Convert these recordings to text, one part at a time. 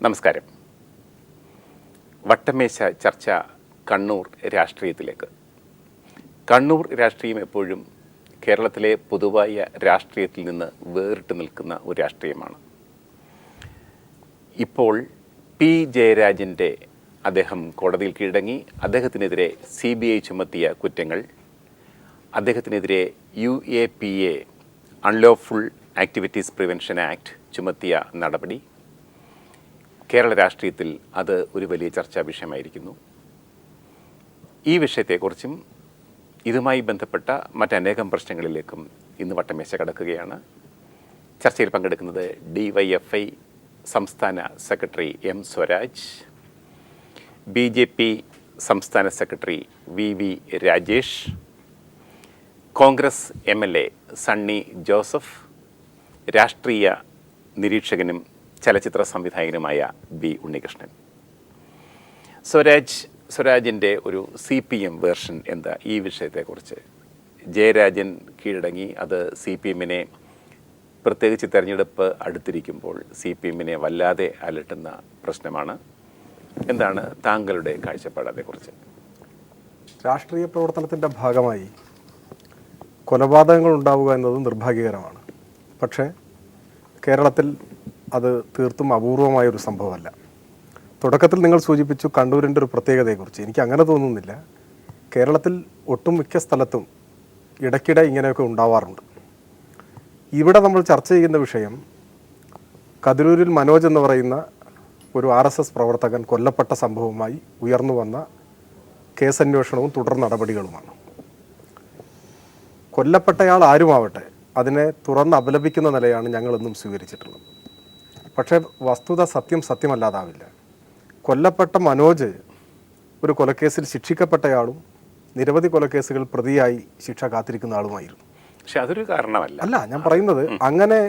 നമസ്കാരം. വട്ടമേശ ചർച്ച കണ്ണൂർ രാഷ്ട്രീയത്തിലേക്ക്. കണ്ണൂർ രാഷ്ട്രീയം എപ്പോഴും കേരളത്തിലെ പൊതുവായ രാഷ്ട്രീയത്തിൽ നിന്ന് വേറിട്ട് നിൽക്കുന്ന ഒരു രാഷ്ട്രീയമാണ്. ഇപ്പോൾ പി ജയരാജൻ്റെ അദ്ദേഹം കോടതിയിൽ കീഴടങ്ങി. അദ്ദേഹത്തിനെതിരെ CBI ചുമത്തിയ കുറ്റങ്ങൾ, അദ്ദേഹത്തിനെതിരെ UAPA unlawful activities prevention act ചുമത്തിയ നടപടി കേരള രാഷ്ട്രീയത്തിൽ അത് ഒരു വലിയ ചർച്ചാ വിഷയമായിരിക്കുന്നു. ഈ വിഷയത്തെക്കുറിച്ചും ഇതുമായി ബന്ധപ്പെട്ട മറ്റനേകം പ്രശ്നങ്ങളിലേക്കും ഇന്ന് വട്ടമേശ കടക്കുകയാണ്. ചർച്ചയിൽ പങ്കെടുക്കുന്നത് DYFI സംസ്ഥാന സെക്രട്ടറി M. സ്വരാജ്, BJP സംസ്ഥാന secretary VV Rajesh, Congress MLA Sunny Joseph, രാഷ്ട്രീയ നിരീക്ഷകനും ചലച്ചിത്ര സംവിധായകനുമായ B. ഉണ്ണികൃഷ്ണൻ. സ്വരാജിൻ്റെ ഒരു CPM വേർഷൻ എന്താ ഈ വിഷയത്തെക്കുറിച്ച്? ജയരാജൻ കീഴടങ്ങി, അത് CPM-നെ പ്രത്യേകിച്ച് തെരഞ്ഞെടുപ്പ് അടുത്തിരിക്കുമ്പോൾ CPM-നെ വല്ലാതെ അലട്ടുന്ന പ്രശ്നമാണ്. എന്താണ് താങ്കളുടെ കാഴ്ചപ്പാട് അതേക്കുറിച്ച്? രാഷ്ട്രീയ പ്രവർത്തനത്തിൻ്റെ ഭാഗമായി കൊലപാതകങ്ങൾ ഉണ്ടാവുക എന്നത് നിർഭാഗ്യകരമാണ്. പക്ഷേ കേരളത്തിൽ അത് തീർത്തും അപൂർവമായൊരു സംഭവമല്ല. തുടക്കത്തിൽ നിങ്ങൾ സൂചിപ്പിച്ചു കണ്ണൂരിൻ്റെ ഒരു പ്രത്യേകതയെക്കുറിച്ച്. എനിക്ക് അങ്ങനെ തോന്നുന്നില്ല. കേരളത്തിൽ ഒട്ടുമിക്ക സ്ഥലത്തും ഇടയ്ക്കിടെ ഇങ്ങനെയൊക്കെ ഉണ്ടാവാറുണ്ട്. ഇവിടെ നമ്മൾ ചർച്ച ചെയ്യുന്ന വിഷയം കതിരൂരിൽ മനോജ് എന്ന് പറയുന്ന ഒരു RSS പ്രവർത്തകൻ കൊല്ലപ്പെട്ട സംഭവവുമായി ഉയർന്നു വന്ന കേസന്വേഷണവും തുടർ നടപടികളുമാണ്. കൊല്ലപ്പെട്ടയാൾ ആരുമാവട്ടെ, അതിനെ തുറന്ന് അപലപിക്കുന്ന നിലയാണ് ഞങ്ങളെന്നും സ്വീകരിച്ചിട്ടുള്ളത്. പക്ഷേ വസ്തുത സത്യമല്ലാതാവില്ല. കൊല്ലപ്പെട്ട മനോജ് ഒരു കൊലക്കേസിൽ ശിക്ഷിക്കപ്പെട്ടയാളും നിരവധി കൊലക്കേസുകൾ പ്രതിയായി ശിക്ഷ കാത്തിരിക്കുന്ന ആളുമായിരുന്നു. പക്ഷെ അതൊരു കാരണമല്ല. അല്ല, ഞാൻ പറയുന്നത് അങ്ങനെ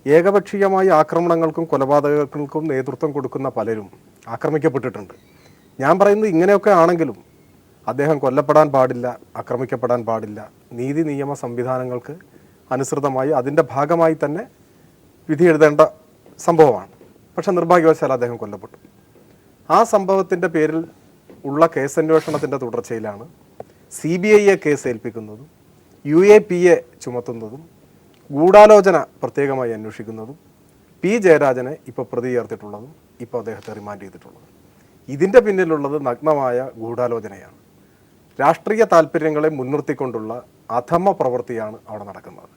ഏകപക്ഷീയമായ ആക്രമണങ്ങൾക്കും കൊലപാതകങ്ങൾക്കും നേതൃത്വം കൊടുക്കുന്ന പലരും ആക്രമിക്കപ്പെട്ടിട്ടുണ്ട്. ഞാൻ പറയുന്നത് ഇങ്ങനെയൊക്കെ ആണെങ്കിലും അദ്ദേഹം കൊല്ലപ്പെടാൻ പാടില്ല, ആക്രമിക്കപ്പെടാൻ പാടില്ല. നീതി നിയമ സംവിധാനങ്ങൾക്ക് അനുസൃതമായി അതിൻ്റെ ഭാഗമായി തന്നെ വിധി എഴുതേണ്ട സംഭവമാണ്. പക്ഷെ നിർഭാഗ്യവശാൽ അദ്ദേഹം കൊല്ലപ്പെട്ടു. ആ സംഭവത്തിൻ്റെ പേരിൽ ഉള്ള കേസന്വേഷണത്തിൻ്റെ തുടർച്ചയിലാണ് CBIയെ കേസ് ഏൽപ്പിക്കുന്നതും UAPA ചുമത്തുന്നതും ഗൂഢാലോചന പ്രത്യേകമായി അന്വേഷിക്കുന്നതും P. ജയരാജനെ ഇപ്പോൾ പ്രതി ചേർത്തിട്ടുള്ളതും ഇപ്പോൾ അദ്ദേഹത്തെ റിമാൻഡ് ചെയ്തിട്ടുള്ളതും. ഇതിൻ്റെ പിന്നിലുള്ളത് നഗ്നമായ ഗൂഢാലോചനയാണ്. രാഷ്ട്രീയ താല്പര്യങ്ങളെ മുൻനിർത്തിക്കൊണ്ടുള്ള അധമ പ്രവൃത്തിയാണ് അവിടെ നടക്കുന്നത്.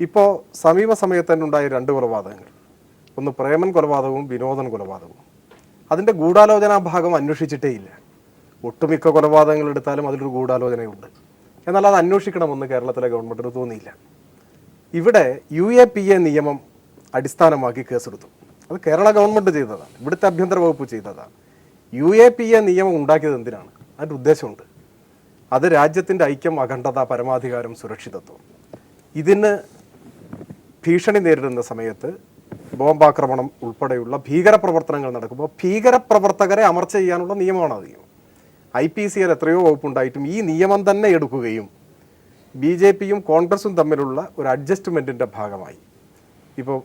ഇപ്പോൾ സമീപ സമയത്ത് തന്നെ ഉണ്ടായ 2 കൊലപാതകങ്ങൾ, ഒന്ന് പ്രേമൻ കൊലപാതകവും വിനോദൻ കൊലപാതകവും. അതിൻ്റെ ഗൂഢാലോചനാ ഭാഗം അന്വേഷിച്ചിട്ടേ ഇല്ല. ഒട്ടുമിക്ക കൊലപാതകങ്ങൾ എടുത്താലും അതിലൊരു ഗൂഢാലോചനയുണ്ട്. എന്നാൽ അത് അന്വേഷിക്കണമെന്ന് കേരളത്തിലെ ഗവൺമെൻറ്റിന് തോന്നിയില്ല. ഇവിടെ UAPA നിയമം അടിസ്ഥാനമാക്കി കേസെടുത്തു. അത് കേരള ഗവൺമെൻറ് ചെയ്തതാണ്, ഇവിടുത്തെ ആഭ്യന്തര വകുപ്പ് ചെയ്തതാണ്. UAPA നിയമം ഉണ്ടാക്കിയത് എന്തിനാണ്? അതിൻ്റെ ഉദ്ദേശമുണ്ട്. അത് രാജ്യത്തിൻ്റെ ഐക്യം, അഖണ്ഡത, പരമാധികാരം, സുരക്ഷിതത്വം. ഇതിന് ഭീഷണി നേരിടുന്ന സമയത്ത് ബോംബാക്രമണം ഉൾപ്പെടെയുള്ള ഭീകരപ്രവർത്തനങ്ങൾ നടക്കുമ്പോൾ ഭീകരപ്രവർത്തകരെ അമർച്ച ചെയ്യാനുള്ള നിയമമാണ് അത്. IPCയിൽ എത്രയോ വകുപ്പുണ്ടായിട്ടും ഈ നിയമം തന്നെ എടുക്കുകയും BJPയും കോൺഗ്രസും തമ്മിലുള്ള ഒരു അഡ്ജസ്റ്റ്മെൻറ്റിൻ്റെ ഭാഗമായി ഇപ്പോൾ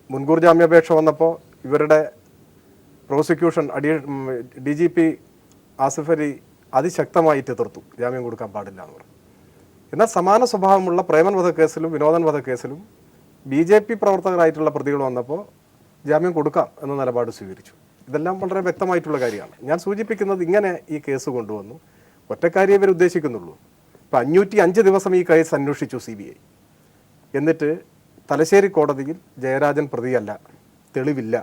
മുൻകൂർ ജാമ്യാപേക്ഷ വന്നപ്പോൾ ഇവരുടെ പ്രോസിക്യൂഷൻ DGP ആസിഫ് അലി അതിശക്തമായിട്ട് എതിർത്തു, ജാമ്യം കൊടുക്കാൻ പാടില്ല എന്ന് പറഞ്ഞു. എന്നാൽ സമാന സ്വഭാവമുള്ള പ്രേമൻ വധക്കേസിലും വിനോദൻ വധക്കേസിലും BJP പ്രവർത്തകരായിട്ടുള്ള പ്രതികൾ വന്നപ്പോൾ ജാമ്യം കൊടുക്കാം എന്ന നിലപാട് സ്വീകരിച്ചു. ഇതെല്ലാം വളരെ വ്യക്തമായിട്ടുള്ള കാര്യമാണ്. ഞാൻ സൂചിപ്പിക്കുന്നത് ഇങ്ങനെ ഈ കേസ് കൊണ്ടുവന്നു. ഒറ്റക്കാരിയെ ഇവർ ഉദ്ദേശിക്കുന്നുള്ളൂ. ഇപ്പോൾ 505 ദിവസം ഈ കേസ് അന്വേഷിച്ചു CBI. എന്നിട്ട് തലശ്ശേരി കോടതിയിൽ ജയരാജൻ പ്രതിയല്ല, തെളിവില്ല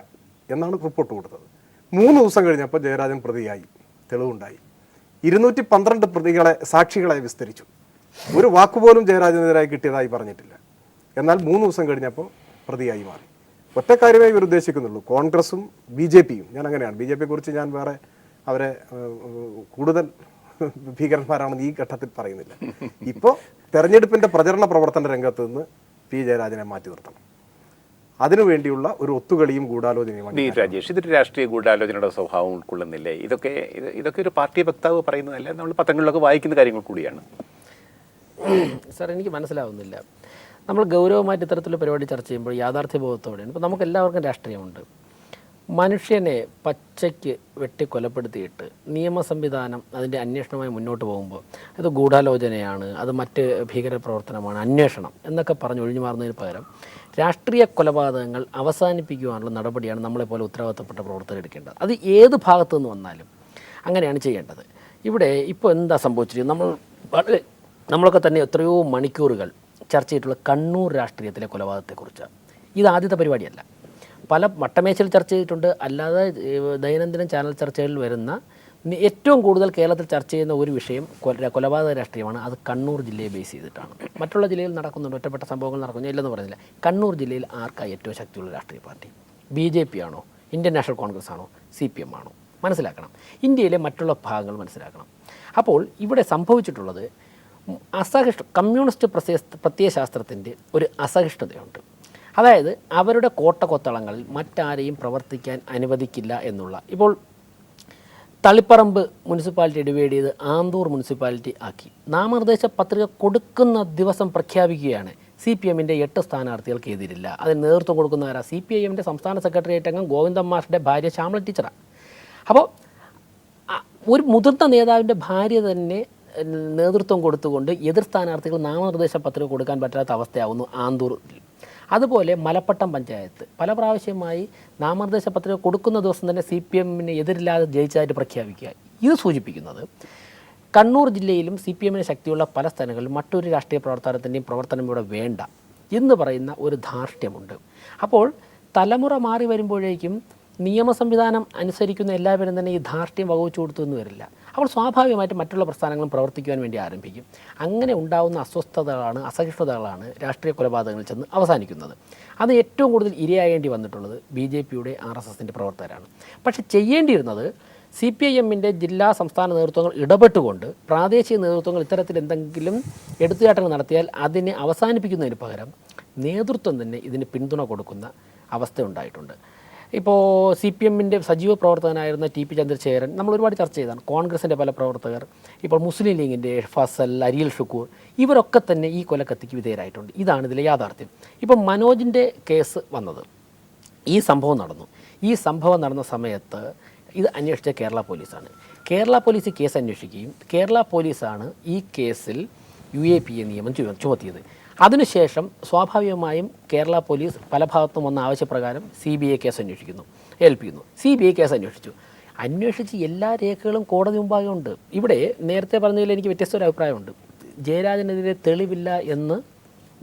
എന്നാണ് റിപ്പോർട്ട് കൊടുത്തത്. 3 ദിവസം കഴിഞ്ഞപ്പോൾ ജയരാജൻ പ്രതിയായി, തെളിവുണ്ടായി. 212 സാക്ഷികളെ വിസ്തരിച്ചു. ഒരു വാക്കുപോലും ജയരാജനെതിരായി കിട്ടിയതായി പറഞ്ഞിട്ടില്ല. എന്നാൽ 3 ദിവസം കഴിഞ്ഞപ്പോൾ പ്രതിയായി മാറി. ഒറ്റക്കാര്യമേ ഇവർ ഉദ്ദേശിക്കുന്നുള്ളൂ. കോൺഗ്രസും BJPയും. ഞാൻ അങ്ങനെയാണ്, BJPയെക്കുറിച്ച് ഞാൻ വേറെ അവരെ കൂടുതൽ ഭീകരന്മാരാണെന്ന് ഈ ഘട്ടത്തിൽ പറയുന്നില്ല. ഇപ്പോൾ തെരഞ്ഞെടുപ്പിൻ്റെ പ്രചരണ പ്രവർത്തന രംഗത്ത് നിന്ന് P. ജയരാജനെ മാറ്റി നിർത്തണം. അതിനുവേണ്ടിയുള്ള ഒരു ഒത്തുകളിയും ഗൂഢാലോചനയുമാണ്. രാജേഷ്, ഇതൊരു രാഷ്ട്രീയ ഗൂഢാലോചനയുടെ സ്വഭാവം ഉൾക്കൊള്ളുന്നില്ലേ? ഇതൊക്കെ ഒരു പാർട്ടി വക്താവ് പറയുന്നതല്ല, നമ്മൾ പത്രങ്ങളിലൊക്കെ വായിക്കുന്ന കാര്യങ്ങൾ കൂടിയാണ്. സാർ, എനിക്ക് മനസ്സിലാവുന്നില്ല. നമ്മൾ ഗൗരവമായിട്ട് ഇത്തരത്തിലുള്ള പരിപാടി ചർച്ച ചെയ്യുമ്പോൾ യാഥാർത്ഥ്യബോധത്തോടെയാണ്. ഇപ്പോൾ നമുക്ക് എല്ലാവർക്കും രാഷ്ട്രീയമുണ്ട്. മനുഷ്യനെ പച്ചയ്ക്ക് വെട്ടിക്കൊലപ്പെടുത്തിയിട്ട് നിയമ സംവിധാനം അതിൻ്റെ അന്വേഷണമായി മുന്നോട്ട് പോകുമ്പോൾ അത് ഗൂഢാലോചനയാണ്, അത് മറ്റ് ഭീകരപ്രവർത്തനമാണ്, അന്വേഷണം എന്നൊക്കെ പറഞ്ഞ് ഒഴിഞ്ഞു മാറുന്നതിന് പകരം രാഷ്ട്രീയ കൊലപാതകങ്ങൾ അവസാനിപ്പിക്കുവാനുള്ള നടപടിയാണ് നമ്മളെപ്പോലെ ഉത്തരവാദിത്തപ്പെട്ട പ്രവർത്തകർ എടുക്കേണ്ടത്. അത് ഏത് ഭാഗത്തു നിന്ന് വന്നാലും അങ്ങനെയാണ് ചെയ്യേണ്ടത്. ഇവിടെ ഇപ്പോൾ എന്താ സംഭവിച്ചിരിക്കുന്നത്? നമ്മളൊക്കെ തന്നെ എത്രയോ മണിക്കൂറുകൾ ചർച്ച ചെയ്തിട്ടുള്ള കണ്ണൂർ രാഷ്ട്രീയത്തിലെ കൊലപാതകത്തെക്കുറിച്ചാണ്. ഇത് ആദ്യത്തെ പരിപാടിയല്ല. പല വട്ടമേശയിൽ ചർച്ച ചെയ്തിട്ടുണ്ട്, അല്ലാതെ ദൈനംദിന ചാനൽ ചർച്ചകളിൽ വരുന്ന ഏറ്റവും കൂടുതൽ കേരളത്തിൽ ചർച്ച ചെയ്യുന്ന ഒരു വിഷയം കൊലപാതക രാഷ്ട്രീയമാണ്. അത് കണ്ണൂർ ജില്ലയെ ബേസ് ചെയ്തിട്ടാണ്. മറ്റുള്ള ജില്ലയിൽ നടക്കുന്നുണ്ട്, ഒറ്റപ്പെട്ട സംഭവങ്ങൾ നടക്കുന്നു, ഇല്ലെന്ന് പറയുന്നില്ല. കണ്ണൂർ ജില്ലയിൽ ആർക്കാണ് ഏറ്റവും ശക്തിയുള്ള രാഷ്ട്രീയ പാർട്ടി? BJP ആണോ, ഇന്ത്യൻ നാഷണൽ കോൺഗ്രസ് ആണോ, CPM ആണോ? മനസ്സിലാക്കണം. ഇന്ത്യയിലെ മറ്റുള്ള ഭാഗങ്ങൾ മനസ്സിലാക്കണം. അപ്പോൾ ഇവിടെ സംഭവിച്ചിട്ടുള്ളത് കമ്മ്യൂണിസ്റ്റ് പ്രത്യയശാസ്ത്രത്തിൻ്റെ ഒരു അസഹിഷ്ണുതയുണ്ട്. അതായത് അവരുടെ കോട്ടകൊത്തളങ്ങളിൽ മറ്റാരെയും പ്രവർത്തിക്കാൻ അനുവദിക്കില്ല എന്നുള്ള. ഇപ്പോൾ തളിപ്പറമ്പ് മുനിസിപ്പാലിറ്റി ഡിവൈഡ് ചെയ്ത് ആന്തൂർ മുനിസിപ്പാലിറ്റി ആക്കി. നാമനിർദ്ദേശ പത്രിക കൊടുക്കുന്ന ദിവസം പ്രഖ്യാപിക്കുകയാണ് CPMൻ്റെ 8 സ്ഥാനാർത്ഥികൾക്ക് എതിരില്ല. അതിന് നേതൃത്വം കൊടുക്കുന്ന ആരാ? CPIMൻ്റെ സംസ്ഥാന സെക്രട്ടേറിയറ്റ് അംഗം ഗോവിന്ദൻ മാഷിൻ്റെ ഭാര്യ ശ്യാമള ടീച്ചറാണ്. അപ്പോൾ ഒരു മുതിർന്ന നേതാവിൻ്റെ ഭാര്യ തന്നെ നേതൃത്വം കൊടുത്തുകൊണ്ട് എതിർ സ്ഥാനാർത്ഥികൾ നാമനിർദ്ദേശ പത്രിക കൊടുക്കാൻ പറ്റാത്ത അവസ്ഥയാവുന്നു ആന്തൂറിൽ. അതുപോലെ മലപ്പട്ടം പഞ്ചായത്ത് പല പ്രാവശ്യമായി നാമനിർദ്ദേശ പത്രിക കൊടുക്കുന്ന ദിവസം തന്നെ CPMന് എതിരില്ലാതെ ജയിച്ചതായിട്ട് പ്രഖ്യാപിക്കുക. ഇത് സൂചിപ്പിക്കുന്നത് കണ്ണൂർ ജില്ലയിലും CPMന് ശക്തിയുള്ള പല സ്ഥലങ്ങളിലും മറ്റൊരു രാഷ്ട്രീയ പ്രവർത്തനത്തിൻ്റെയും പ്രവർത്തനം ഇവിടെ വേണ്ട എന്ന് പറയുന്ന ഒരു ധാർഷ്ട്യമുണ്ട്. അപ്പോൾ തലമുറ മാറി വരുമ്പോഴേക്കും നിയമ സംവിധാനം അനുസരിക്കുന്ന എല്ലാവരും തന്നെ ഈ ധാർഷ്ട്യം വകുച്ചു കൊടുത്തു എന്ന് വരില്ല. അപ്പോൾ സ്വാഭാവികമായിട്ട് മറ്റുള്ള പ്രസ്ഥാനങ്ങളും പ്രവർത്തിക്കുവാൻ വേണ്ടി ആരംഭിക്കും. അങ്ങനെ ഉണ്ടാകുന്ന അസ്വസ്ഥതകളാണ്, അസഹിഷ്ണുതകളാണ് രാഷ്ട്രീയ കൊലപാതകങ്ങളിൽ ചെന്ന് അവസാനിക്കുന്നത്. അത് ഏറ്റവും കൂടുതൽ ഇരയാകേണ്ടി വന്നിട്ടുള്ളത് BJPയുടെ RSSൻ്റെ പ്രവർത്തകരാണ്. പക്ഷേ ചെയ്യേണ്ടിയിരുന്നത് CPIMൻ്റെ ജില്ലാ സംസ്ഥാന നേതൃത്വങ്ങൾ ഇടപെട്ടുകൊണ്ട് പ്രാദേശിക നേതൃത്വങ്ങൾ ഇത്തരത്തിൽ എന്തെങ്കിലും എടുത്തുചാട്ടങ്ങൾ നടത്തിയാൽ അതിനെ അവസാനിപ്പിക്കുന്നതിന് പകരം നേതൃത്വം തന്നെ ഇതിന് പിന്തുണ കൊടുക്കുന്ന അവസ്ഥ ഉണ്ടായിട്ടുണ്ട്. ഇപ്പോൾ CPMൻ്റെ സജീവ പ്രവർത്തകനായിരുന്ന TP ചന്ദ്രശേഖരൻ നമ്മൾ ഒരുപാട് ചർച്ച ചെയ്തതാണ്. കോൺഗ്രസിൻ്റെ പല പ്രവർത്തകർ, ഇപ്പോൾ മുസ്ലിം ലീഗിൻ്റെ ഫസൽ, അരിയൽ ഷുക്കൂർ, ഇവരൊക്കെ തന്നെ ഈ കൊലക്കത്തിക്ക് വിധേയരായിട്ടുണ്ട്. ഇതാണ് ഇതിലെ യാഥാർത്ഥ്യം. ഇപ്പോൾ മനോജിൻ്റെ കേസ് വന്നത്, ഈ സംഭവം നടന്നു. ഈ സംഭവം നടന്ന സമയത്ത് ഇത് അന്വേഷിച്ച കേരള പോലീസാണ്. കേരള പോലീസ് കേസ് അന്വേഷിക്കുകയും കേരള പോലീസാണ് ഈ കേസിൽ UAPA നിയമം ചുമത്തിയത്. അതിനുശേഷം സ്വാഭാവികമായും കേരള പോലീസ് പല ഭാഗത്തും വന്ന ആവശ്യപ്രകാരം CBI കേസ് ഏൽപ്പിക്കുന്നു. CBI കേസ് അന്വേഷിച്ച് എല്ലാ രേഖകളും കോടതി മുമ്പാകെ ഉണ്ട്. ഇവിടെ നേരത്തെ പറഞ്ഞതിൽ എനിക്ക് വ്യത്യസ്ത അഭിപ്രായമുണ്ട്. ജയരാജനെതിരെ തെളിവില്ല എന്ന്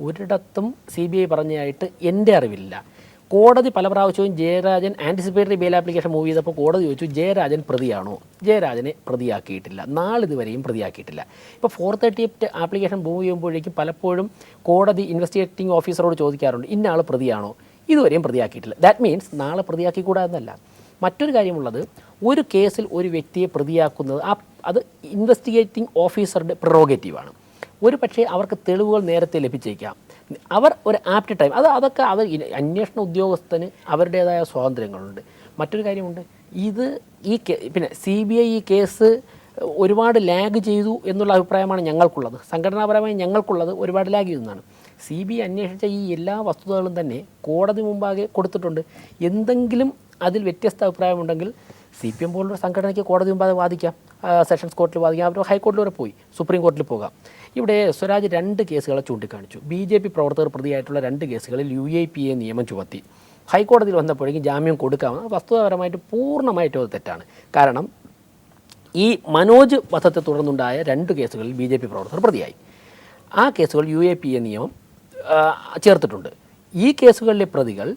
ഒരിടത്തും CBI പറഞ്ഞതായിട്ട് എൻ്റെ അറിവില്ല. കോടതി പല പ്രാവശ്യവും Jayarajan anticipatory bail application move ചെയ്തപ്പോൾ കോടതി ചോദിച്ചു, ജയരാജൻ പ്രതിയാണോ? ജയരാജനെ പ്രതിയാക്കിയിട്ടില്ല, നാളിതുവരെയും പ്രതിയാക്കിയിട്ടില്ല. ഇപ്പോൾ 438 ആപ്ലിക്കേഷൻ മൂവ് ചെയ്യുമ്പോഴേക്കും പലപ്പോഴും കോടതി ഇൻവെസ്റ്റിഗേറ്റിംഗ് ഓഫീസറോട് ചോദിക്കാറുണ്ട്, ഇന്ന ആൾ പ്രതിയാണോ? ഇതുവരെയും പ്രതിയാക്കിയിട്ടില്ല. ദാറ്റ് മീൻസ് നാളെ പ്രതിയാക്കിക്കൂടാ എന്നല്ല. മറ്റൊരു കാര്യമുള്ളത്, ഒരു കേസിൽ ഒരു വ്യക്തിയെ പ്രതിയാക്കുന്നത് അത് ഇൻവെസ്റ്റിഗേറ്റിംഗ് ഓഫീസറുടെ പ്രെറോഗേറ്റീവാണ്. ഒരു പക്ഷേ അവർക്ക് തെളിവുകൾ നേരത്തെ ലഭിച്ചേക്കാം. അവർ ഒരു ആപ്റ്റ് ടൈം അതൊക്കെ അവർ അന്വേഷണ ഉദ്യോഗസ്ഥന് അവരുടേതായ സ്വാതന്ത്ര്യങ്ങളുണ്ട്. മറ്റൊരു കാര്യമുണ്ട്, പിന്നെ CBI ഈ കേസ് ഒരുപാട് ലാഗ് ചെയ്തു എന്നുള്ള അഭിപ്രായമാണ് ഞങ്ങൾക്കുള്ളത്. സംഘടനാപരമായി ഞങ്ങൾക്കുള്ളത് ഒരുപാട് ലാഗ് ചെയ്യുന്നതാണ്. CBI അന്വേഷിച്ച ഈ എല്ലാ വസ്തുതകളും തന്നെ കോടതി മുമ്പാകെ കൊടുത്തിട്ടുണ്ട്. എന്തെങ്കിലും അതിൽ വ്യത്യസ്ത അഭിപ്രായമുണ്ടെങ്കിൽ CPM പോലുള്ള സംഘടനയ്ക്ക് കോടതി മുമ്പാകെ വാദിക്കാം, സെഷൻസ് കോർട്ടിൽ വാദിക്കാം, അവർ ഹൈക്കോടതി വരെ പോയി സുപ്രീം കോർട്ടിൽ പോകാം. ഇവിടെ സ്വരാജ് 2 കേസുകളെ ചൂണ്ടിക്കാണിച്ചു. BJP പ്രവർത്തകർ പ്രതിയായിട്ടുള്ള 2 കേസുകളിൽ UAPA നിയമം ചുമത്തി. ഹൈക്കോടതിയിൽ വന്നപ്പോഴേക്കും ജാമ്യം കൊടുക്കാമെന്ന് വസ്തുതാപരമായിട്ട് പൂർണ്ണമായിട്ടും അത് തെറ്റാണ്. കാരണം ഈ മനോജ് വധത്തെ തുടർന്നുണ്ടായ 2 കേസുകളിൽ BJP പ്രവർത്തകർ പ്രതിയായി. ആ കേസുകൾ UAPA നിയമം ചേർത്തിട്ടുണ്ട്. ഈ കേസുകളിലെ പ്രതികൾ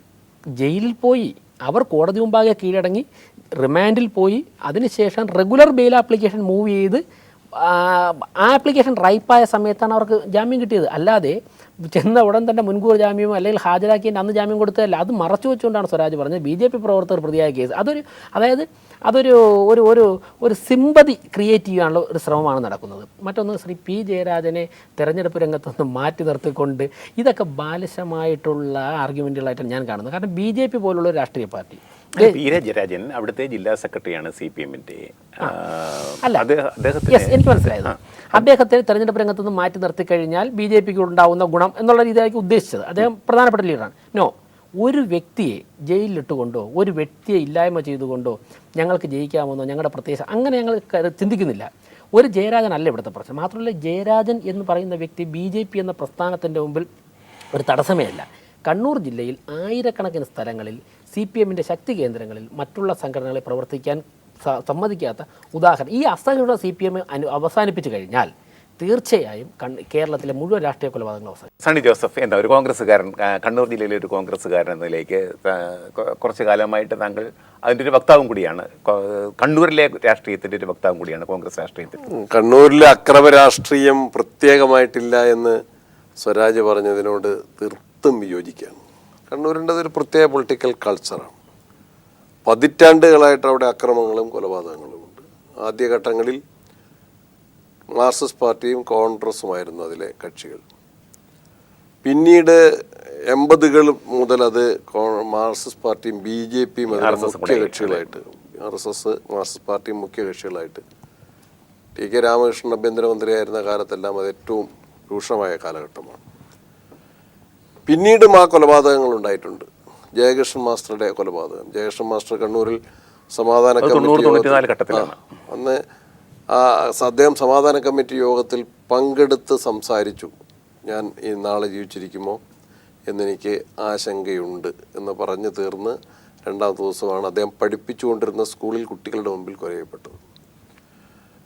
ജയിലിൽ പോയി, അവർ കോടതി മുമ്പാകെ കീഴടങ്ങി റിമാൻഡിൽ പോയി, അതിനുശേഷം റെഗുലർ ബെയിൽ ആപ്ലിക്കേഷൻ മൂവ് ചെയ്ത് ആ ആപ്ലിക്കേഷൻ റൈപ്പായ സമയത്താണ് അവർക്ക് ജാമ്യം കിട്ടിയത്. അല്ലാതെ ചെന്ന ഉടൻ തന്നെ മുൻകൂർ ജാമ്യമോ അല്ലെങ്കിൽ ഹാജരാക്കിയതിൻ്റെ അന്ന് ജാമ്യം കൊടുത്തതല്ല. അത് മറച്ചു വെച്ചുകൊണ്ടാണ് സ്വരാജ് പറഞ്ഞത് BJP പ്രവർത്തകർ പ്രതിയായ കേസ്. അതൊരു സിമ്പതി ക്രിയേറ്റ് ചെയ്യാനുള്ള ഒരു ശ്രമമാണ് നടക്കുന്നത്. മറ്റൊന്ന്, ശ്രീ P ജയരാജനെ തെരഞ്ഞെടുപ്പ് രംഗത്തുനിന്ന് മാറ്റി നിർത്തിക്കൊണ്ട് ഇതൊക്കെ ബാലിശമായിട്ടുള്ള ആർഗ്യുമെൻറ്റുകളായിട്ടാണ് ഞാൻ കാണുന്നത്. കാരണം BJP പോലുള്ള ഒരു രാഷ്ട്രീയ പാർട്ടി, ജയരാജൻ അവിടുത്തെ ജില്ലാ സെക്രട്ടറിയാണ് CPMൻ്റെ. അല്ല, എനിക്ക് മനസ്സിലായത് അദ്ദേഹത്തെ തെരഞ്ഞെടുപ്പ് രംഗത്ത് നിന്ന് മാറ്റി നിർത്തി കഴിഞ്ഞാൽ BJPക്ക് ഉണ്ടാവുന്ന ഗുണം എന്നുള്ള രീതിയിലേക്ക് ഉദ്ദേശിച്ചത്. അദ്ദേഹം പ്രധാനപ്പെട്ട ലീഡറാണ്. നോ, ഒരു വ്യക്തിയെ ജയിലിലിട്ടുകൊണ്ടോ ഒരു വ്യക്തിയെ ഇല്ലായ്മ ചെയ്തുകൊണ്ടോ ഞങ്ങൾക്ക് ജയിക്കാമെന്നോ ഞങ്ങളുടെ പ്രത്യേക അങ്ങനെ ഞങ്ങൾ ചിന്തിക്കുന്നില്ല. ഒരു ജയരാജൻ അല്ല ഇവിടുത്തെ പ്രശ്നം. മാത്രമല്ല ജയരാജൻ എന്ന് പറയുന്ന വ്യക്തി BJP എന്ന പ്രസ്ഥാനത്തിൻ്റെ മുമ്പിൽ ഒരു തടസ്സമേ അല്ല. കണ്ണൂർ ജില്ലയിൽ ആയിരക്കണക്കിന് സ്ഥലങ്ങളിൽ CPMൻ്റെ ശക്തി കേന്ദ്രങ്ങളിൽ മറ്റുള്ള സംഘടനകളെ പ്രവർത്തിക്കാൻ സമ്മതിക്കാത്ത ഉദാഹരണം ഈ അസഹിഷ്ണുത CPM അവസാനിപ്പിച്ചു കഴിഞ്ഞാൽ തീർച്ചയായും കേരളത്തിലെ മുഴുവൻ രാഷ്ട്രീയ കൊലപാതകങ്ങൾ അവസാനിക്കും. സണ്ണി ജോസഫ് എന്താ ഒരു കോൺഗ്രസ്സുകാരൻ, കണ്ണൂർ ജില്ലയിലെ ഒരു കോൺഗ്രസ്സുകാരൻ എന്ന നിലയ്ക്ക് കുറച്ച് കാലമായിട്ട് താങ്കൾ അതിൻ്റെ ഒരു വക്താവും കൂടിയാണ്, കണ്ണൂരിലെ രാഷ്ട്രീയത്തിൻ്റെ ഒരു വക്താവും കൂടിയാണ്, കോൺഗ്രസ് രാഷ്ട്രീയത്തിൽ. കണ്ണൂരിലെ അക്രമ രാഷ്ട്രീയം പ്രത്യേകമായിട്ടില്ല എന്ന് സ്വരാജ് പറഞ്ഞതിനോട് തീർത്തും വിയോജിക്കുകയാണ്. കണ്ണൂരിൻ്റെ ഒരു പ്രത്യേക പൊളിറ്റിക്കൽ കൾച്ചറാണ്. പതിറ്റാണ്ടുകളായിട്ട് അവിടെ അക്രമങ്ങളും കൊലപാതകങ്ങളും ഉണ്ട്. ആദ്യഘട്ടങ്ങളിൽ മാർക്സിസ്റ്റ് പാർട്ടിയും കോൺഗ്രസുമായിരുന്നു അതിലെ കക്ഷികൾ. പിന്നീട് 80കൾ മുതൽ അത് മാർക്സിസ്റ്റ് പാർട്ടിയും BJPയും അതിലെ മുഖ്യ കക്ഷികളായിട്ട്, മാർക്സിസ്റ്റ് പാർട്ടിയും മുഖ്യ കക്ഷികളായിട്ട് TK രാമകൃഷ്ണൻ ആഭ്യന്തരമന്ത്രിയായിരുന്ന കാലത്തെല്ലാം അത് ഏറ്റവും രൂക്ഷമായ കാലഘട്ടമാണ്. പിന്നീടും ആ കൊലപാതകങ്ങൾ ഉണ്ടായിട്ടുണ്ട്. ജയകൃഷ്ണൻ മാസ്റ്ററുടെ കൊലപാതകം, ജയകൃഷ്ണൻ മാസ്റ്റർ കണ്ണൂരിൽ സമാധാന കമ്മിറ്റി അന്ന് അദ്ദേഹം സമാധാന കമ്മിറ്റി യോഗത്തിൽ പങ്കെടുത്ത് സംസാരിച്ചു. ഞാൻ ഈ നാളെ ജീവിച്ചിരിക്കുമോ എന്നെനിക്ക് ആശങ്കയുണ്ട് എന്ന് പറഞ്ഞു തീർന്ന് രണ്ടാമത്തെ ദിവസമാണ് അദ്ദേഹം പഠിപ്പിച്ചുകൊണ്ടിരുന്ന സ്കൂളിൽ കുട്ടികളുടെ മുമ്പിൽ കൊലയപ്പെട്ടത്.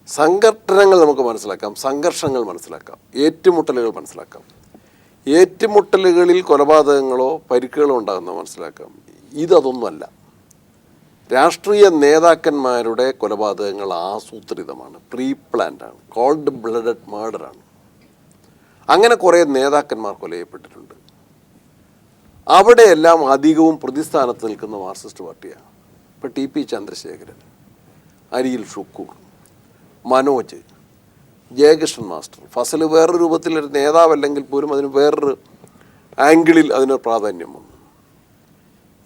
സംഘട്ടനങ്ങൾ നമുക്ക് മനസ്സിലാക്കാം, സംഘർഷങ്ങൾ മനസ്സിലാക്കാം, ഏറ്റുമുട്ടലുകൾ മനസ്സിലാക്കാം. ഏറ്റുമുട്ടലുകളിൽ കൊലപാതകങ്ങളോ പരിക്കുകളോ ഉണ്ടാകുന്ന മനസ്സിലാക്കാം. ഇതൊന്നുമല്ല. രാഷ്ട്രീയ നേതാക്കന്മാരുടെ കൊലപാതകങ്ങൾ ആസൂത്രിതമാണ്, പ്രീ പ്ലാൻഡാണ്, കോൾഡ് ബ്ലഡഡ് മർഡറാണ്. അങ്ങനെ കുറേ നേതാക്കന്മാർ കൊലയപ്പെട്ടിട്ടുണ്ട്. അവിടെയെല്ലാം അധികവും പ്രതിസ്ഥാനത്ത് നിൽക്കുന്ന മാർക്സിസ്റ്റ് പാർട്ടിയാണ്. ഇപ്പോൾ TP ചന്ദ്രശേഖരൻ, അരിയിൽ ഷുക്കൂർ, മനോജ്, ജയകൃഷ്ണൻ മാസ്റ്റർ, ഫസൽ വേറൊരു രൂപത്തിലൊരു നേതാവല്ലെങ്കിൽ പോലും അതിന് വേറൊരു ആംഗിളിൽ അതിന് പ്രാധാന്യം വന്നു.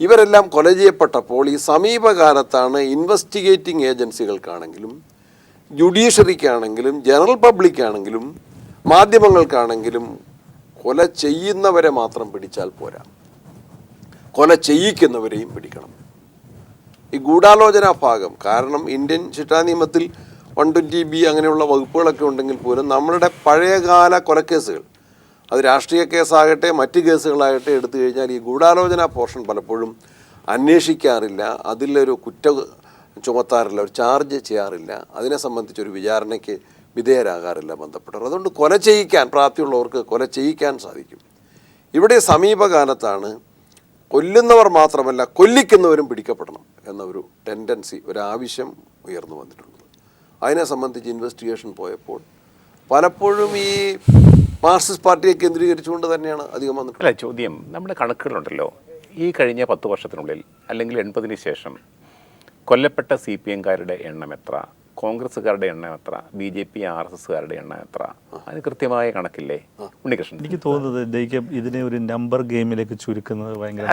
ഇവരെല്ലാം കൊല ചെയ്യപ്പെട്ടപ്പോൾ ഈ സമീപകാലത്താണ് ഇൻവെസ്റ്റിഗേറ്റിംഗ് ഏജൻസികൾക്കാണെങ്കിലും ജുഡീഷ്യറിക്കാണെങ്കിലും ജനറൽ പബ്ലിക്കാണെങ്കിലും മാധ്യമങ്ങൾക്കാണെങ്കിലും കൊല ചെയ്യുന്നവരെ മാത്രം പിടിച്ചാൽ പോരാ, കൊല ചെയ്യിക്കുന്നവരെയും പിടിക്കണം. ഈ ഗൂഢാലോചന ഭാഗം, കാരണം ഇന്ത്യൻ ശിക്ഷാ നിയമത്തിൽ 120B അങ്ങനെയുള്ള വകുപ്പുകളൊക്കെ ഉണ്ടെങ്കിൽ പോലും നമ്മളുടെ പഴയകാല കൊലക്കേസുകൾ, അത് രാഷ്ട്രീയ കേസാകട്ടെ മറ്റ് കേസുകളാകട്ടെ എടുത്തു കഴിഞ്ഞാൽ ഈ ഗൂഢാലോചന പോർഷൻ പലപ്പോഴും അന്വേഷിക്കാറില്ല, അതിലൊരു കുറ്റം ചുമത്താറില്ല, ഒരു ചാർജ് ചെയ്യാറില്ല, അതിനെ സംബന്ധിച്ചൊരു വിചാരണയ്ക്ക് വിധേയരാകാറില്ല ബന്ധപ്പെട്ടവർ. അതുകൊണ്ട് കൊല ചെയ്യിക്കാൻ പ്രാപ്തിയുള്ളവർക്ക് കൊല ചെയ്യിക്കാൻ സാധിക്കും. ഇവിടെ സമീപകാലത്താണ് കൊല്ലുന്നവർ മാത്രമല്ല കൊല്ലിക്കുന്നവരും പിടിക്കപ്പെടണം എന്ന ഒരു ടെൻഡൻസി, ഒരാവശ്യം ഉയർന്നു വന്നിട്ടുള്ളത്. അതിനെ സംബന്ധിച്ച് ഇൻവെസ്റ്റിഗേഷൻ പോയപ്പോൾ പലപ്പോഴും ഈ മാർക്സിസ്റ്റ് പാർട്ടിയെ കേന്ദ്രീകരിച്ചുകൊണ്ട് തന്നെയാണ് അധികം വന്നിട്ടുള്ളത്. അല്ല, ചോദ്യം നമ്മുടെ കണക്കുകളുണ്ടല്ലോ, ഈ കഴിഞ്ഞ 10 വർഷത്തിനുള്ളിൽ അല്ലെങ്കിൽ 80-ന് ശേഷം കൊല്ലപ്പെട്ട CPMകാരുടെ എണ്ണം എത്ര, കോൺഗ്രസ്സുകാരുടെ എണ്ണം എത്ര, BJP RSSകാരുടെ എണ്ണം എത്ര, അതിന് കൃത്യമായ കണക്കില്ലേ ഉണ്ണികൃഷ്ണൻ? എനിക്ക് തോന്നുന്നത് ഇതിനെ ഒരു നമ്പർ ഗെയിമിലേക്ക് ചുരുക്കുന്നത് ഭയങ്കര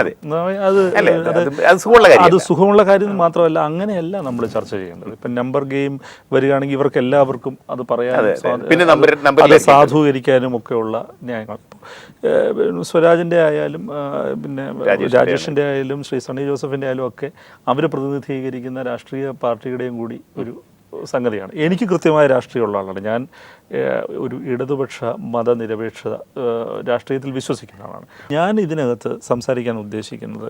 അത് സുഖമുള്ള കാര്യം മാത്രമല്ല, അങ്ങനെയല്ല നമ്മൾ ചർച്ച ചെയ്യേണ്ടത്. ഇപ്പം നമ്പർ ഗെയിം വരികയാണെങ്കിൽ ഇവർക്ക് എല്ലാവർക്കും അത് പറയാനും അത് സാധൂകരിക്കാനും ഒക്കെയുള്ള ന്യായങ്ങൾ. സ്വരാജിൻ്റെ ആയാലും പിന്നെ രാജേഷിൻ്റെ ആയാലും ശ്രീ സണ്ണി ജോസഫിൻ്റെ ആയാലും ഒക്കെ അവർ പ്രതിനിധീകരിക്കുന്ന രാഷ്ട്രീയ പാർട്ടിയുടെയും കൂടി ഒരു സംഗതിയാണ്. എനിക്ക് കൃത്യമായ രാഷ്ട്രീയമുള്ള ആളാണ് ഞാൻ. ഒരു ഇടതുപക്ഷ മതനിരപേക്ഷത രാഷ്ട്രീയത്തിൽ വിശ്വസിക്കുന്ന ആളാണ് ഞാൻ. ഇതിനകത്ത് സംസാരിക്കാൻ ഉദ്ദേശിക്കുന്നത്,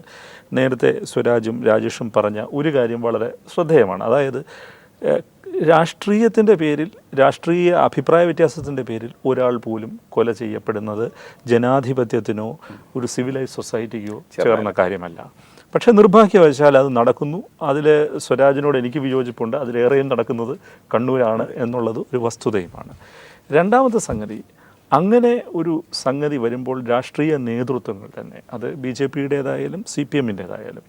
നേരത്തെ സ്വരാജും രാജേഷും പറഞ്ഞ ഒരു കാര്യം വളരെ ശ്രദ്ധേയമാണ്. അതായത് രാഷ്ട്രീയത്തിൻ്റെ പേരിൽ, രാഷ്ട്രീയ അഭിപ്രായ വ്യത്യാസത്തിൻ്റെ പേരിൽ ഒരാൾ പോലും കൊല ചെയ്യപ്പെടുന്നത് ജനാധിപത്യത്തിനോ ഒരു സിവിലൈസ് സൊസൈറ്റിക്കോ ചേർന്ന കാര്യമല്ല. പക്ഷേ നിർഭാഗ്യവശാൽ അത് നടക്കുന്നു. അതിൽ സ്വരാജിനോട് എനിക്ക് വിയോജിപ്പുണ്ട്. അതിലേറെയും നടക്കുന്നത് കണ്ണൂരാണ് എന്നുള്ളത് ഒരു വസ്തുതയുമാണ്. രണ്ടാമത്തെ സംഗതി, അങ്ങനെ ഒരു സംഗതി വരുമ്പോൾ രാഷ്ട്രീയ നേതൃത്വങ്ങൾ തന്നെ, അത് BJPയുടേതായാലും CPMൻ്റേതായാലും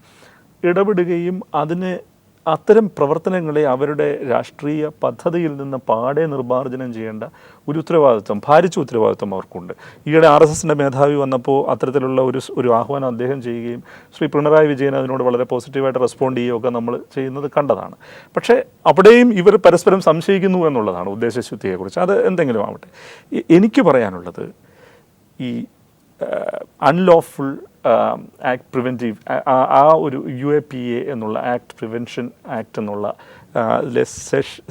ഇടപെടുകയും അതിന് അത്തരം പ്രവർത്തനങ്ങളെ അവരുടെ രാഷ്ട്രീയ പദ്ധതിയിൽ നിന്ന് പാടെ നിർമ്മാർജ്ജനം ചെയ്യേണ്ട ഒരു ഉത്തരവാദിത്വം, ഭാരിച്ച ഉത്തരവാദിത്വം അവർക്കുണ്ട്. ഈയിടെ RSSൻ്റെ മേധാവി വന്നപ്പോൾ അത്തരത്തിലുള്ള ഒരു ആഹ്വാനം അദ്ദേഹം ചെയ്യുകയും ശ്രീ പിണറായി വിജയൻ അതിനോട് വളരെ പോസിറ്റീവായിട്ട് റെസ്പോണ്ട് ചെയ്യുകയൊക്കെ നമ്മൾ ചെയ്യുന്നത് കണ്ടതാണ്. പക്ഷേ അവിടെയും ഇവർ പരസ്പരം സംശയിക്കുന്നു എന്നുള്ളതാണ് ഉദ്ദേശശുദ്ധിയെക്കുറിച്ച്. അത് എന്തെങ്കിലും ആവട്ടെ. എനിക്ക് പറയാനുള്ളത്, ഈ അൺലോഫുൾ ആക്ട് പ്രിവെൻറ്റീവ് ആ ഒരു UAPA എന്നുള്ള ആക്ട് പ്രിവെൻഷൻ ആക്ട് എന്നുള്ള അതിലെ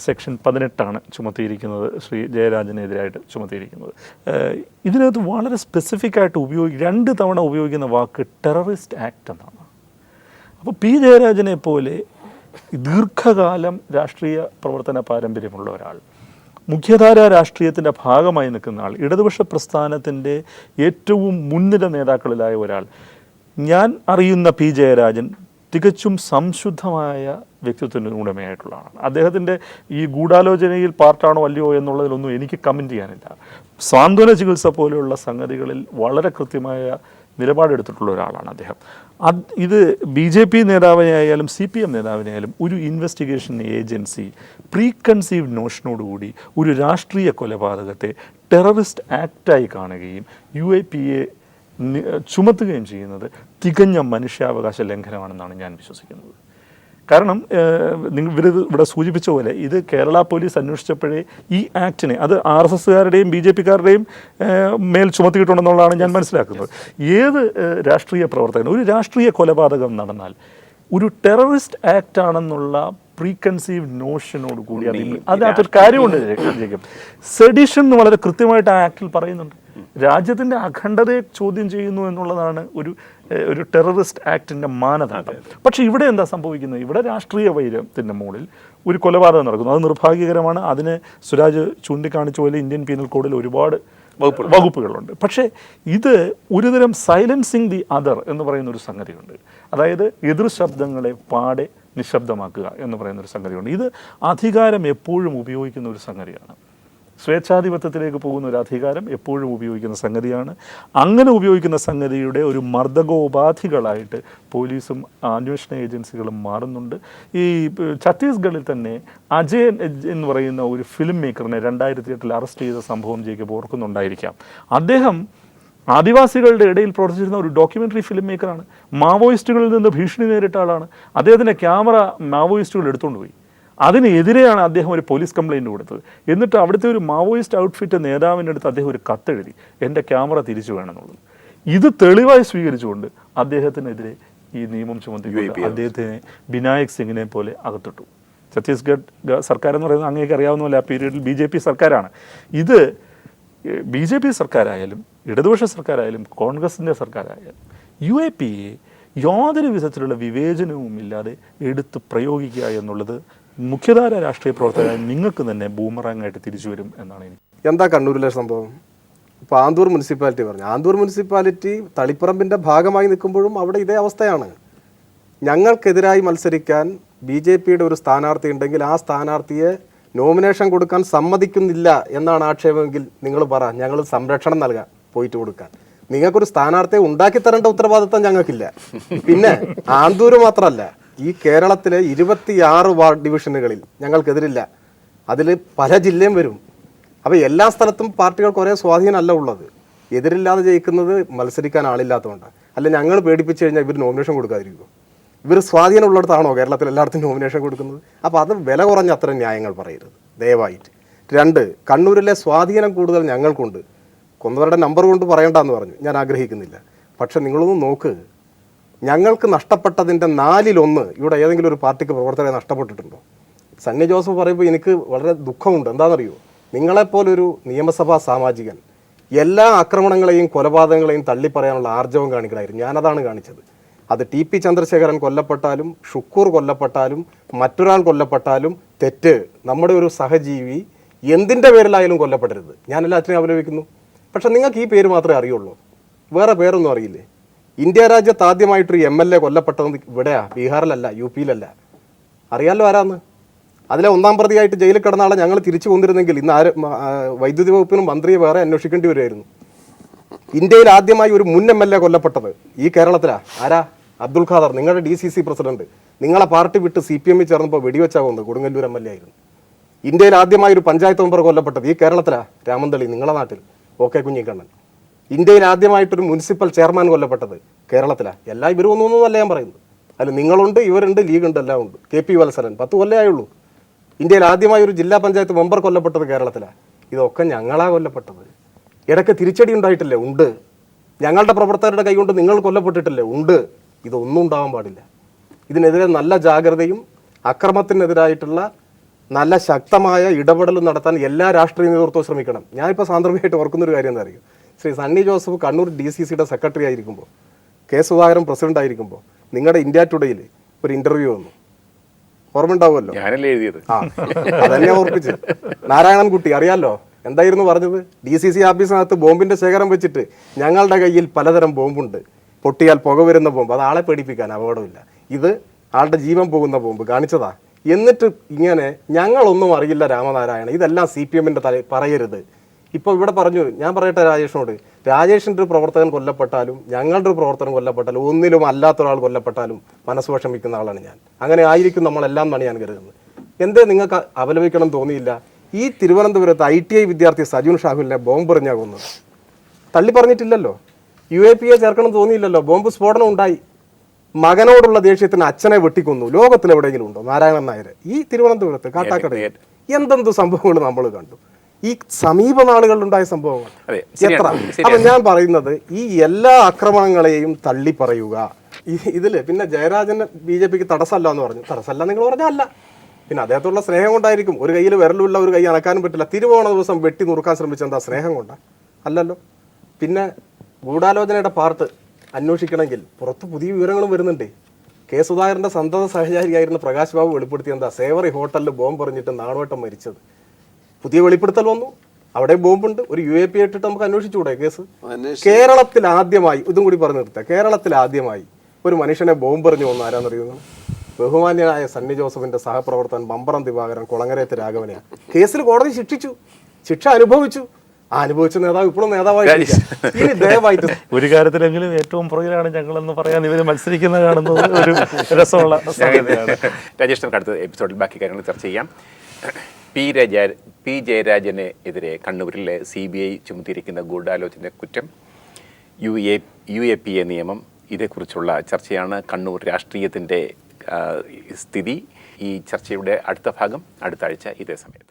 സെക്ഷൻ 18 ചുമത്തിയിരിക്കുന്നത്, ശ്രീ ജയരാജനെതിരായിട്ട് ചുമത്തിയിരിക്കുന്നത്. ഇതിനകത്ത് വളരെ സ്പെസിഫിക് ആയിട്ട് 2 തവണ ഉപയോഗിക്കുന്ന വാക്ക് ടെററിസ്റ്റ് ആക്ട് എന്നാണ്. അപ്പോൾ പി ജയരാജനെ പോലെ ദീർഘകാലം രാഷ്ട്രീയ പ്രവർത്തന പാരമ്പര്യമുള്ള ഒരാൾ, മുഖ്യധാര രാഷ്ട്രീയത്തിൻ്റെ ഭാഗമായി നിൽക്കുന്ന ആൾ, ഇടതുപക്ഷ പ്രസ്ഥാനത്തിൻ്റെ ഏറ്റവും മുൻനിര നേതാക്കളിലായ ഒരാൾ, ഞാൻ അറിയുന്ന പി ജയരാജൻ തികച്ചും സംശുദ്ധമായ വ്യക്തിത്വത്തിന് ഉടമയായിട്ടുള്ള ആളാണ്. അദ്ദേഹത്തിൻ്റെ ഈ ഗൂഢാലോചനയിൽ പാർട്ടാണോ അല്ലയോ എന്നുള്ളതിലൊന്നും എനിക്ക് കമൻറ്റ് ചെയ്യാനില്ല. സാന്ത്വന ചികിത്സ പോലെയുള്ള സംഗതികളിൽ വളരെ കൃത്യമായ നിലപാടെടുത്തിട്ടുള്ള ഒരാളാണ് അദ്ദേഹം. ഇത് BJP നേതാവിനെയായാലും CPM നേതാവിനെയായാലും ഒരു ഇൻവെസ്റ്റിഗേഷൻ ഏജൻസി പ്രീ കൺസീവ്ഡ് നോഷനോടുകൂടി ഒരു രാഷ്ട്രീയ കൊലപാതകത്തെ ടെററിസ്റ്റ് ആക്റ്റായി കാണുകയും UAPA ചുമത്തുകയും ചെയ്യുന്നത് തികഞ്ഞ മനുഷ്യാവകാശ ലംഘനമാണെന്നാണ് ഞാൻ വിശ്വസിക്കുന്നത്. കാരണം ഇവിടെ സൂചിപ്പിച്ച പോലെ ഇത് കേരള പോലീസ് അന്വേഷിച്ചപ്പോഴേ ഈ ആക്ടിനെ അത് RSSകാരുടെയും BJPക്കാരുടെയും മേൽ ചുമത്തിയിട്ടുണ്ടെന്നുള്ളതാണ് ഞാൻ മനസ്സിലാക്കുന്നത്. ഏത് രാഷ്ട്രീയ പ്രവർത്തകനും ഒരു രാഷ്ട്രീയ കൊലപാതകം നടന്നാൽ ഒരു ടെററിസ്റ്റ് ആക്ട് ആണെന്നുള്ള പ്രീ കൺസീവ്ഡ് നോഷനോട് കൂടി അതിനകത്തൊരു കാര്യമുണ്ട് ജേക്കബ്. സെഡിഷൻ എന്ന് വളരെ കൃത്യമായിട്ട് ആ ആക്ടിൽ പറയുന്നുണ്ട്. രാജ്യത്തിൻ്റെ അഖണ്ഡതയെ ചോദ്യം ചെയ്യുന്നു എന്നുള്ളതാണ് ഒരു ടെററിസ്റ്റ് ആക്ടിൻ്റെ മാനദണ്ഡം. പക്ഷേ ഇവിടെ എന്താ സംഭവിക്കുന്നത്? ഇവിടെ രാഷ്ട്രീയ വൈരത്തിൻ്റെ മുകളിൽ ഒരു കൊലപാതകം നടക്കുന്നു. അത് നിർഭാഗ്യകരമാണ്. അതിന് സുരാജ് ചൂണ്ടിക്കാണിച്ച പോലെ ഇന്ത്യൻ പീനൽ കോഡിൽ ഒരുപാട് വകുപ്പുകളുണ്ട്. പക്ഷേ ഇത് ഒരുതരം സൈലൻസിങ് ദി അതർ എന്ന് പറയുന്ന ഒരു സംഗതിയുണ്ട്. അതായത് എതിർ ശബ്ദങ്ങളെ പാടെ നിശബ്ദമാക്കുക എന്ന് പറയുന്നൊരു സംഗതിയുണ്ട്. ഇത് അധികാരം എപ്പോഴും ഉപയോഗിക്കുന്ന ഒരു സംഗതിയാണ്. സ്വേച്ഛാധിപത്യത്തിലേക്ക് പോകുന്ന ഒരു അധികാരം എപ്പോഴും ഉപയോഗിക്കുന്ന സംഗതിയാണ്. അങ്ങനെ ഉപയോഗിക്കുന്ന സംഗതിയുടെ ഒരു മർദ്ദകോപാധികളായിട്ട് പോലീസും അന്വേഷണ ഏജൻസികളും മാറുന്നുണ്ട്. ഈ ഛത്തീസ്ഗഡിൽ തന്നെ അജയൻ എന്ന് പറയുന്ന ഒരു ഫിലിം മേക്കറിനെ 2008 അറസ്റ്റ് ചെയ്ത സംഭവം ജയിക്കപ്പോൾ ഓർക്കുന്നുണ്ടായിരിക്കാം. അദ്ദേഹം ആദിവാസികളുടെ ഇടയിൽ പ്രവർത്തിച്ചിരുന്ന ഒരു ഡോക്യുമെൻ്ററി ഫിലിം മേക്കറാണ്. മാവോയിസ്റ്റുകളിൽ നിന്ന് ഭീഷണി നേരിട്ട ആളാണ്. അദ്ദേഹത്തിൻ്റെ ക്യാമറ മാവോയിസ്റ്റുകൾ എടുത്തുകൊണ്ട് പോയി. അതിനെതിരെയാണ് അദ്ദേഹം ഒരു പോലീസ് കംപ്ലയിൻറ്റ് കൊടുത്തത്. എന്നിട്ട് അവിടുത്തെ ഒരു മാവോയിസ്റ്റ് ഔട്ട്ഫിറ്റ് നേതാവിൻ്റെ അടുത്ത് അദ്ദേഹം ഒരു കത്തെഴുതി, എൻ്റെ ക്യാമറ തിരിച്ചു വേണമെന്നുള്ളത്. ഇത് തെളിവായി സ്വീകരിച്ചുകൊണ്ട് അദ്ദേഹത്തിനെതിരെ ഈ നിയമം ചുമത്തിക്കൊണ്ട് അദ്ദേഹത്തിനെ ബിനായക് സിംഗിനെ പോലെ അകത്തിട്ടു. ഛത്തീസ്ഗഡ് സർക്കാർ എന്ന് പറയുന്നത് അങ്ങേക്ക് അറിയാവുന്ന പോലെ ആ പീരീഡിൽ BJP സർക്കാരാണ്. ഇത് BJP സർക്കാരായാലും ഇടതുപക്ഷ സർക്കാരായാലും കോൺഗ്രസിൻ്റെ സർക്കാരായാലും UAPA യാതൊരു വിധത്തിലുള്ള വിവേചനവും ഇല്ലാതെ എടുത്ത് പ്രയോഗിക്കുക എന്നുള്ളത് മുഖ്യധാര രാഷ്ട്രീയ പ്രവർത്തകരായ നിങ്ങൾക്ക് തന്നെ ബൂമറാങ്ങായിട്ട് തിരിച്ചു വരും എന്നാണ് എനിക്ക്. എന്താ കണ്ണൂരിലെ സംഭവം? ഇപ്പോൾ ആന്തൂർ മുനിസിപ്പാലിറ്റി പറഞ്ഞു. ആന്തൂർ മുനിസിപ്പാലിറ്റി തളിപ്പറമ്പിൻ്റെ ഭാഗമായി നിൽക്കുമ്പോഴും അവിടെ ഇതേ അവസ്ഥയാണ്. ഞങ്ങൾക്കെതിരായി മത്സരിക്കാൻ BJPയുടെ ഒരു സ്ഥാനാർത്ഥി ഉണ്ടെങ്കിൽ ആ സ്ഥാനാർത്ഥിയെ നോമിനേഷൻ കൊടുക്കാൻ സമ്മതിക്കുന്നില്ല എന്നാണ് ആക്ഷേപമെങ്കിൽ നിങ്ങൾ പറ, ഞങ്ങൾ സംരക്ഷണം നൽകാൻ പോയിട്ട് കൊടുക്കാൻ. നിങ്ങൾക്കൊരു സ്ഥാനാർത്ഥിയെ ഉണ്ടാക്കി തരേണ്ട ഉത്തരവാദിത്തം ഞങ്ങൾക്കില്ല. പിന്നെ ആന്തൂർ മാത്രമല്ല, ഈ കേരളത്തിലെ 26 വാർഡ് ഡിവിഷനുകളിൽ ഞങ്ങൾക്കെതിരില്ല. അതിൽ പല ജില്ലയും വരും. അപ്പോൾ എല്ലാ സ്ഥലത്തും പാർട്ടികൾക്ക് ഒരേ സ്വാധീനമല്ല ഉള്ളത്. എതിരില്ലാതെ ജയിക്കുന്നത് മത്സരിക്കാൻ ആളില്ലാത്തതുകൊണ്ടാണ്. അല്ല ഞങ്ങൾ പേടിപ്പിച്ച് കഴിഞ്ഞാൽ ഇവർ നോമിനേഷൻ കൊടുക്കാതിരിക്കും. ഇവർ സ്വാധീനം ഉള്ളിടത്താണോ കേരളത്തിൽ എല്ലായിടത്തും നോമിനേഷൻ കൊടുക്കുന്നത്? അപ്പോൾ അത് വില കുറഞ്ഞ അത്ര ന്യായങ്ങൾ പറയരുത് ദയവായിട്ട്. 2, കണ്ണൂരിലെ സ്വാധീനം കൂടുതൽ ഞങ്ങൾക്കുണ്ട്. കൊന്നവരുടെ നമ്പർ കൊണ്ട് പറയണ്ടെന്ന് പറഞ്ഞു, ഞാൻ ആഗ്രഹിക്കുന്നില്ല. പക്ഷെ നിങ്ങളൊന്ന് നോക്ക്, ഞങ്ങൾക്ക് നഷ്ടപ്പെട്ടതിൻ്റെ 4/1 ഇവിടെ ഏതെങ്കിലും ഒരു പാർട്ടിക്ക് പ്രവർത്തകരെ നഷ്ടപ്പെട്ടിട്ടുണ്ടോ? സണ്ണി ജോസഫ് പറയുമ്പോൾ എനിക്ക് വളരെ ദുഃഖമുണ്ട്. എന്താണെന്നറിയോ? നിങ്ങളെപ്പോലൊരു നിയമസഭാ സാമാജികൻ എല്ലാ ആക്രമണങ്ങളെയും കൊലപാതകങ്ങളെയും തള്ളിപ്പറയാനുള്ള ആർജവം കാണിക്കണമായിരുന്നു. ഞാനതാണ് കാണിച്ചത്. അത് TP ചന്ദ്രശേഖരൻ കൊല്ലപ്പെട്ടാലും ഷുക്കൂർ കൊല്ലപ്പെട്ടാലും മറ്റൊരാൾ കൊല്ലപ്പെട്ടാലും തെറ്റ്. നമ്മുടെ ഒരു സഹജീവി എന്തിൻ്റെ പേരിലായാലും കൊല്ലപ്പെടരുത്. ഞാൻ എല്ലാത്തിനെയും അപലപിക്കുന്നു. പക്ഷെ നിങ്ങൾക്ക് ഈ പേര് മാത്രമേ അറിയുള്ളൂ, വേറെ പേരൊന്നും അറിയില്ലേ? ഇന്ത്യ രാജ്യത്ത് ആദ്യമായിട്ടൊരു MLA കൊല്ലപ്പെട്ടത് ഇവിടെയാ, ബീഹാറിലല്ല, UPയിലല്ല. അറിയാമല്ലോ ആരാന്ന്. അതിലെ 1ാം പ്രതിയായിട്ട് ജയിലിൽ കിടന്ന ആളെ ഞങ്ങൾ തിരിച്ചു കൊണ്ടിരുന്നെങ്കിൽ ഇന്ന് വൈദ്യുതി വകുപ്പിനും മന്ത്രിയെ വേറെ അന്വേഷിക്കേണ്ടി വരുമായിരുന്നു. ഇന്ത്യയിൽ ആദ്യമായി ഒരു മുൻ MLA കൊല്ലപ്പെട്ടത് ഈ കേരളത്തിലാ. ആരാ? അബ്ദുൽ ഖാദർ, നിങ്ങളുടെ DCC പ്രസിഡന്റ്. നിങ്ങളെ പാർട്ടി വിട്ട് CPM ചേർന്നപ്പോൾ വെടിവെച്ചാ കൊന്നത് കൊടുങ്ങല്ലൂർ MLA ആയിരുന്നു. ഇന്ത്യയിൽ ആദ്യമായി ഒരു പഞ്ചായത്ത് മെമ്പർ കൊല്ലപ്പെട്ടത് ഈ കേരളത്തിലാ, രാമന്തളി, നിങ്ങളുടെ നാട്ടിൽ, OK കുഞ്ഞിക്കണ്ണൻ. ഇന്ത്യയിൽ ആദ്യമായിട്ടൊരു മുനിസിപ്പൽ ചെയർമാൻ കൊല്ലപ്പെട്ടത് കേരളത്തിലാണ്. എല്ലാം ഇവരും ഒന്നൊന്നുമല്ല ഞാൻ പറയുന്നത്. അല്ല, നിങ്ങളുണ്ട്, ഇവരുണ്ട്, ലീഗുണ്ട്, എല്ലാം ഉണ്ട്. KP വത്സരൻ 10 കൊല്ലമേ ആയുള്ളൂ. ഇന്ത്യയിൽ ആദ്യമായി ഒരു ജില്ലാ പഞ്ചായത്ത് മെമ്പർ കൊല്ലപ്പെട്ടത് കേരളത്തിലാണ്. ഇതൊക്കെ ഞങ്ങളാ കൊല്ലപ്പെട്ടത്. ഇടയ്ക്ക് തിരിച്ചടി ഉണ്ടായിട്ടില്ലേ? ഉണ്ട്. ഞങ്ങളുടെ പ്രവർത്തകരുടെ കൈകൊണ്ട് നിങ്ങൾ കൊല്ലപ്പെട്ടിട്ടില്ലേ? ഉണ്ട്. ഇതൊന്നും ഉണ്ടാവാൻ പാടില്ല. ഇതിനെതിരെ നല്ല ജാഗ്രതയും അക്രമത്തിനെതിരായിട്ടുള്ള നല്ല ശക്തമായ ഇടപെടലും നടത്താൻ എല്ലാ രാഷ്ട്രീയ നേതൃത്വവും ശ്രമിക്കണം. ഞാനിപ്പോൾ സാന്ദർഭികമായിട്ട് ഓർക്കുന്നൊരു കാര്യം എന്താ അറിയും, ശ്രീ സണ്ണി ജോസഫ് കണ്ണൂർ DCCയുടെ സെക്രട്ടറി ആയിരിക്കുമ്പോൾ, കെ സുധാകരൻ പ്രസിഡന്റ് ആയിരിക്കുമ്പോൾ നിങ്ങളുടെ ഇന്ത്യ ടുഡേയിൽ ഒരു ഇന്റർവ്യൂ വന്നു, ഓർമ്മ ഉണ്ടാവുമല്ലോ? ഞാനല്ലേ എഴുതിയത്. ആ, അതെന്നെ ഓർപ്പിച്ച്. നാരായണൻകുട്ടി അറിയാലോ എന്തായിരുന്നു പറഞ്ഞത്? DCC ഓഫീസിനകത്ത് ബോംബിന്റെ ശേഖരം വെച്ചിട്ട് ഞങ്ങളുടെ കയ്യിൽ പലതരം ബോംബുണ്ട്, പൊട്ടിയാൽ പുക വരുന്ന ബോംബ്, അത് ആളെ പേടിപ്പിക്കാൻ, അപകടമില്ല, ഇത് ആളുടെ ജീവൻ പോകുന്ന ബോംബ് കാണിച്ചതാ. എന്നിട്ട് ഇങ്ങനെ ഞങ്ങളൊന്നും അറിയില്ല രാമനാരായണ, ഇതെല്ലാം CPMന്റെ പറയരുത്. ഇപ്പോൾ ഇവിടെ പറഞ്ഞു, ഞാൻ പറയട്ടെ രാജേഷിനോട്, രാജേഷിൻ്റെ ഒരു പ്രവർത്തകൻ കൊല്ലപ്പെട്ടാലും ഞങ്ങളുടെ ഒരു പ്രവർത്തകൻ കൊല്ലപ്പെട്ടാലും ഒന്നിലും അല്ലാത്തൊരാൾ കൊല്ലപ്പെട്ടാലും മനസ്സ് വിഷമിക്കുന്ന ആളാണ് ഞാൻ. അങ്ങനെ ആയിരിക്കും നമ്മളെല്ലാം എന്നാണ് ഞാൻ കരുതുന്നത്. എന്തേ നിങ്ങൾക്ക് അപലപിക്കണം തോന്നിയില്ല? ഈ തിരുവനന്തപുരത്ത് ITI വിദ്യാർത്ഥി സജുൻ ഷാഹുലിനെ ബോംബ് എറിഞ്ഞാ കൊന്നത്, തള്ളി പറഞ്ഞിട്ടില്ലല്ലോ. UAPA ചേർക്കണം തോന്നിയില്ലല്ലോ. ബോംബ് സ്ഫോടനം ഉണ്ടായി. മകനോടുള്ള ദേഷ്യത്തിന് അച്ഛനെ വെട്ടിക്കൊന്നു. ലോകത്തിലെവിടെയെങ്കിലും ഉണ്ടോ നാരായണൻ നായർ? ഈ തിരുവനന്തപുരത്ത് കാട്ടാക്കടയിൽ എന്തെന്ത് സംഭവങ്ങൾ നമ്മൾ കണ്ടു. ഈ സമീപ നാളുകളിലുണ്ടായ സംഭവങ്ങൾ എത്ര. അപ്പൊ ഞാൻ പറയുന്നത്, ഈ എല്ലാ ആക്രമണങ്ങളെയും തള്ളി പറയുക. ഇതില് പിന്നെ ജയരാജന് BJPക്ക് തടസ്സമല്ല എന്ന് പറഞ്ഞു. തടസ്സമല്ല നിങ്ങൾ പറഞ്ഞല്ല. പിന്നെ അദ്ദേഹത്തുള്ള സ്നേഹം കൊണ്ടായിരിക്കും. ഒരു കയ്യിൽ വിരലുള്ള ഒരു കൈ അനക്കാനും പറ്റില്ല. തിരുവോണ ദിവസം വെട്ടി നുറുക്കാൻ ശ്രമിച്ച എന്താ സ്നേഹം കൊണ്ടാ? അല്ലല്ലോ. പിന്നെ ഗൂഢാലോചനയുടെ പാർട്ട് അന്വേഷിക്കണമെങ്കിൽ പുറത്ത് പുതിയ വിവരങ്ങളും വരുന്നുണ്ട്. കെ സുധാകരന്റെ സന്തത സഹചാരിയായിരുന്ന പ്രകാശ് ബാബു വെളിപ്പെടുത്തിയ എന്താ, സേവറി ഹോട്ടലിൽ ബോംബ് എറിഞ്ഞിട്ട് നാണുവട്ടം മരിച്ചത്. പുതിയ വെളിപ്പെടുത്തൽ വന്നു, അവിടെ ബോംബുണ്ട്. ഒരു UAPA ഇട്ടിട്ട് നമുക്ക് അന്വേഷിച്ചുകൂടെ കേസ്? കേരളത്തിൽ ആദ്യമായി, ഇതും കൂടി പറഞ്ഞു നിർത്തുക, കേരളത്തിൽ ആദ്യമായി ഒരു മനുഷ്യനെ ബോംബ് എറിഞ്ഞു വന്നു ആരാന്നറിയുന്നു? ബഹുമാന്യനായ സണ്ണി ജോസഫിന്റെ സഹപ്രവർത്തകൻ ബമ്പറം ദിവാകരൻ കുളങ്ങരയത്ത് രാഘവനെയാണ്. കേസിൽ കോടതി ശിക്ഷിച്ചു, ശിക്ഷ അനുഭവിച്ചു. അനുഭവിച്ച നേതാവ് ഇപ്പോഴും നേതാവായി. ഇനി ദയവായിട്ട് ഒരു കാര്യത്തിലെങ്കിലും ഏറ്റവും പുറകിലാണ് ഞങ്ങളെന്ന് പറയാൻ ഇവർ മത്സരിക്കുന്ന കാണുന്നത് ഒരു രസമുള്ള രാജേഷ്, അടുത്ത എപ്പിസോഡിൽ ബാക്കി കാര്യങ്ങൾ ചർച്ച ചെയ്യാം. പി ജയരാജന് എതിരെ കണ്ണൂരിലെ CBI ചുമത്തിയിരിക്കുന്ന ഗൂഢാലോചന കുറ്റം, UAPA നിയമം, ഇതേക്കുറിച്ചുള്ള ചർച്ചയാണ് കണ്ണൂർ രാഷ്ട്രീയത്തിൻ്റെ സ്ഥിതി. ഈ ചർച്ചയുടെ അടുത്ത ഭാഗം അടുത്ത ആഴ്ച ഇതേ സമയത്ത്.